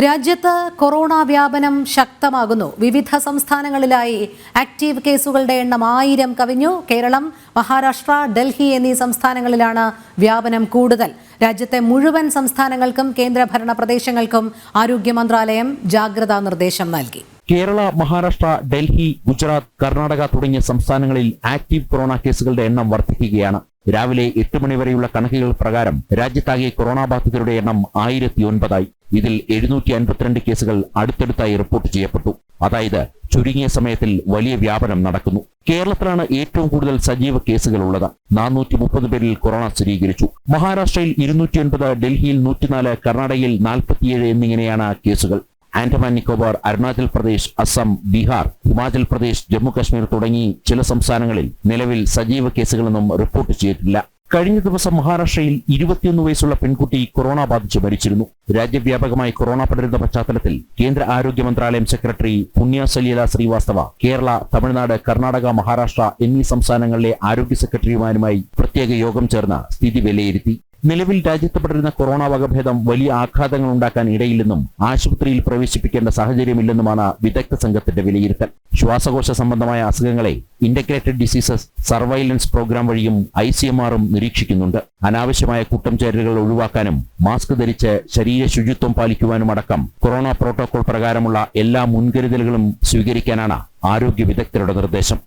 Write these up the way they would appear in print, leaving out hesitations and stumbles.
രാജ്യത്ത് കൊറോണ വ്യാപനം ശക്തമാകുന്നു. വിവിധ സംസ്ഥാനങ്ങളിലായി ആക്റ്റീവ് കേസുകളുടെ എണ്ണം 1000 കവിഞ്ഞു. കേരളം, മഹാരാഷ്ട്ര, ഡൽഹി എന്നീ സംസ്ഥാനങ്ങളിലാണ് വ്യാപനം കൂടുതൽ. രാജ്യത്തെ മുഴുവൻ സംസ്ഥാനങ്ങൾക്കും കേന്ദ്രഭരണ പ്രദേശങ്ങൾക്കും ആരോഗ്യ മന്ത്രാലയം ജാഗ്രതാ നിർദ്ദേശം നൽകി. കേരള, മഹാരാഷ്ട്ര, ഡൽഹി, ഗുജറാത്ത്, കർണാടക തുടങ്ങിയ സംസ്ഥാനങ്ങളിൽ ആക്റ്റീവ് കൊറോണ കേസുകളുടെ എണ്ണം വർദ്ധിക്കുകയാണ്. രാവിലെ 8 മണി വരെയുള്ള കണക്കുകൾ പ്രകാരം രാജ്യത്താകെ കൊറോണ ബാധിതരുടെ എണ്ണം 1009ആയി. ഇതിൽ 752 കേസുകൾ അടുത്തടുത്തായി റിപ്പോർട്ട് ചെയ്യപ്പെട്ടു. അതായത് ചുരുങ്ങിയ സമയത്തിൽ വലിയ വ്യാപനം നടക്കുന്നു. കേരളത്തിലാണ് ഏറ്റവും കൂടുതൽ സജീവ കേസുകൾ ഉള്ളത്. 430 പേരിൽ കൊറോണ സ്ഥിരീകരിച്ചു. മഹാരാഷ്ട്രയിൽ 209, ഡൽഹിയിൽ 104, കർണാടകയിൽ 47 എന്നിങ്ങനെയാണ് കേസുകൾ. ആൻഡമാൻ നിക്കോബാർ, അരുണാചൽ പ്രദേശ്, അസം, ബീഹാർ, ഹിമാചൽ പ്രദേശ്, ജമ്മു കശ്മീർ തുടങ്ങി ചില സംസ്ഥാനങ്ങളിൽ നിലവിൽ സജീവ കേസുകളൊന്നും റിപ്പോർട്ട് ചെയ്തിട്ടില്ല. കഴിഞ്ഞ ദിവസം മഹാരാഷ്ട്രയിൽ 21 വയസ്സുള്ള പെൺകുട്ടി കൊറോണ ബാധിച്ച് മരിച്ചിരുന്നു. രാജ്യവ്യാപകമായി കൊറോണ പടരുന്ന പശ്ചാത്തലത്തിൽ കേന്ദ്ര ആരോഗ്യ മന്ത്രാലയം സെക്രട്ടറി പുണ്യ സലീല ശ്രീവാസ്തവ കേരള, തമിഴ്നാട്, കർണാടക, മഹാരാഷ്ട്ര എന്നീ സംസ്ഥാനങ്ങളിലെ ആരോഗ്യ സെക്രട്ടറിമാരുമായി പ്രത്യേക യോഗം ചേർന്ന് സ്ഥിതി വിലയിരുത്തി. നിലവിൽ രാജ്യത്ത് പടരുന്ന കൊറോണ വകഭേദം വലിയ ആഘാതങ്ങൾ ഉണ്ടാക്കാൻ ഇടയില്ലെന്നും ആശുപത്രിയിൽ പ്രവേശിപ്പിക്കേണ്ട സാഹചര്യമില്ലെന്നുമാണ് വിദഗ്ധ സംഘത്തിന്റെ വിലയിരുത്തൽ. ശ്വാസകോശ സംബന്ധമായ അസുഖങ്ങളെ ഇന്റഗ്രേറ്റഡ് ഡിസീസസ് സർവൈലൻസ് പ്രോഗ്രാം വഴിയും ICMR നിരീക്ഷിക്കുന്നുണ്ട്. അനാവശ്യമായ കൂട്ടം ചേരലുകൾ ഒഴിവാക്കാനും മാസ്ക് ധരിച്ച് ശരീര ശുചിത്വം പാലിക്കുവാനും അടക്കം കൊറോണ പ്രോട്ടോകോൾ പ്രകാരമുള്ള എല്ലാ മുൻകരുതലുകളും സ്വീകരിക്കാനാണ് ആരോഗ്യ വിദഗ്ധരുടെ നിർദ്ദേശം.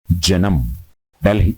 ജനം, ഡൽഹി.